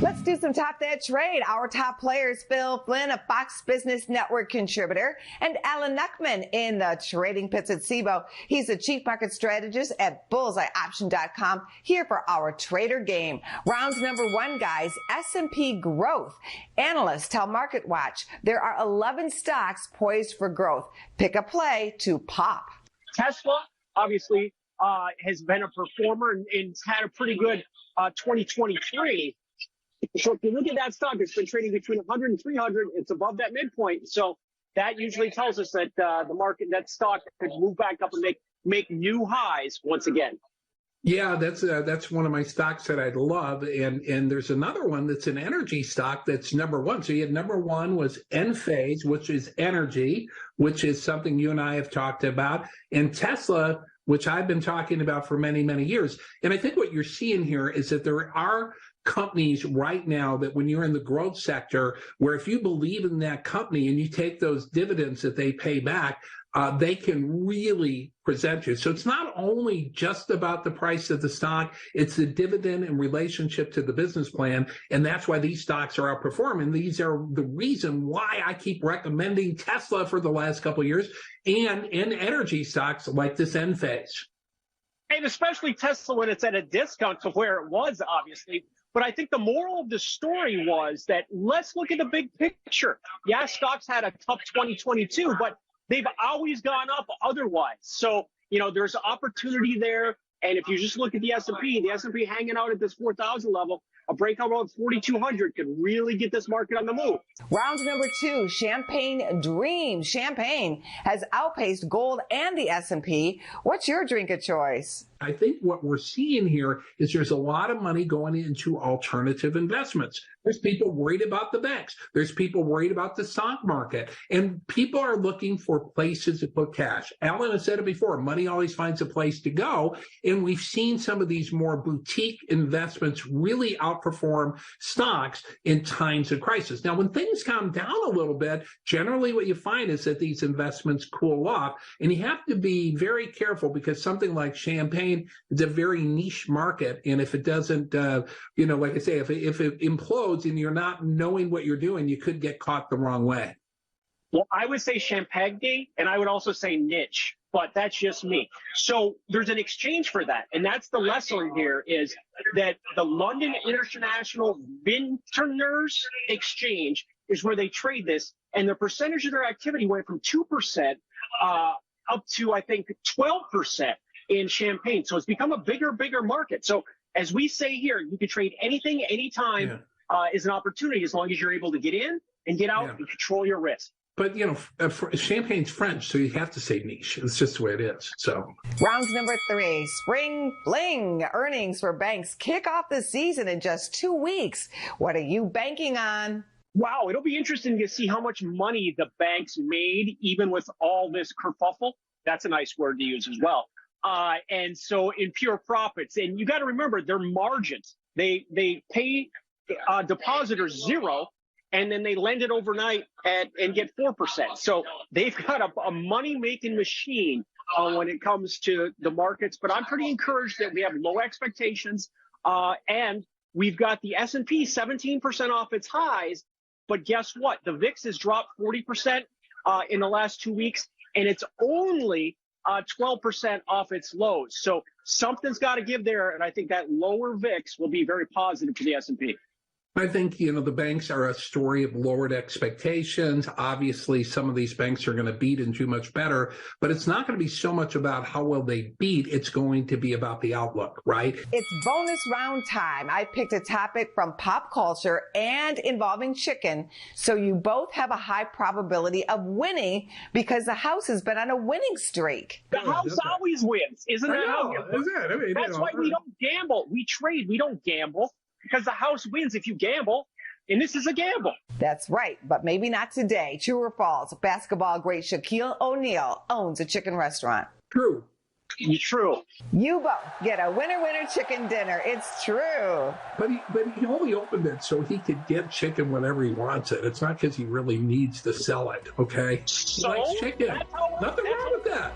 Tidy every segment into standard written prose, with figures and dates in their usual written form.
Let's do some Top That Trade. Our top players, Phil Flynn, a Fox Business Network contributor, and Alan Nuckman in the trading pits at SIBO. He's the chief market strategist at bullseyeoption.com, here for our trader game. Round number one, guys, S&P growth. Analysts tell MarketWatch there are 11 stocks poised for growth. Pick a play to pop. Tesla, obviously, has been a performer and had a pretty good 2023. So if you look at that stock, it's been trading between 100 and 300. It's above that midpoint. So that usually tells us that the market, that stock could move back up and make new highs once again. Yeah, that's one of my stocks that I love. And there's another one that's an energy stock that's number one. So you had number one was Enphase, which is energy, which is something you and I have talked about, and Tesla, which I've been talking about for many, many years. And I think what you're seeing here is that there are companies right now that when you're in the growth sector, where if you believe in that company and you take those dividends that they pay back, they can really present you. So it's not only just about the price of the stock, it's the dividend in relationship to the business plan. And that's why these stocks are outperforming. These are the reason why I keep recommending Tesla for the last couple of years and in energy stocks like this Enphase. And especially Tesla when it's at a discount to where it was, obviously. But I think the moral of the story was that let's look at the big picture. Yeah, stocks had a tough 2022, but they've always gone up otherwise. So, there's opportunity there. And if you just look at the S&P hanging out at this 4,000 level, a breakout around 4,200 could really get this market on the move. Round number two, Champagne Dream. Champagne has outpaced gold and the S&P. What's your drink of choice? I think what we're seeing here is there's a lot of money going into alternative investments. There's people worried about the banks. There's people worried about the stock market. And people are looking for places to put cash. Alan has said it before, money always finds a place to go. And we've seen some of these more boutique investments really outperform stocks in times of crisis. Now, when things calm down a little bit, generally what you find is that these investments cool off. And you have to be very careful because something like Champagne, it's a very niche market, and if it doesn't, like I say, if it implodes and you're not knowing what you're doing, you could get caught the wrong way. Well, I would say Champagne, and I would also say niche, but that's just me. So there's an exchange for that, and that's the lesson here is that the London International Vintners Exchange is where they trade this, and the percentage of their activity went from 2% up to, I think, 12%. In Champagne. So it's become a bigger market. So as we say here, you can trade anything, anytime is an opportunity as long as you're able to get in and get out and control your risk. But, Champagne's French, so you have to say niche. It's just the way it is. So round number three, spring bling. Earnings for banks kick off the season in just 2 weeks. What are you banking on? Wow, it'll be interesting to see how much money the banks made, even with all this kerfuffle. That's a nice word to use as well. And so in pure profits, and you got to remember their margins, they pay depositors 0, and then they lend it overnight and get 4%. So they've got a money-making machine when it comes to the markets. But I'm pretty encouraged that we have low expectations, and we've got the S&P 17% off its highs. But guess what? The VIX has dropped 40% in the last 2 weeks, and it's only 12% off its lows. So something's got to give there, and I think that lower VIX will be very positive for the S&P. I think, the banks are a story of lowered expectations. Obviously, some of these banks are going to beat and do much better, but it's not going to be so much about how well they beat. It's going to be about the outlook, right? It's bonus round time. I picked a topic from pop culture and involving chicken, so you both have a high probability of winning because the house has been on a winning streak. The house always wins. Isn't that how it works? That's why we don't gamble. We trade. We don't gamble. Because the house wins if you gamble, and this is a gamble. That's right, but maybe not today. True or false? Basketball great Shaquille O'Neal owns a chicken restaurant. True. True. You both get a winner chicken dinner. It's true. But he only opened it so he could get chicken whenever he wants it. It's not because he really needs to sell it, okay? So, he likes chicken. Nothing wrong with that.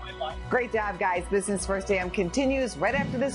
Great job, guys. Business First AM continues right after this.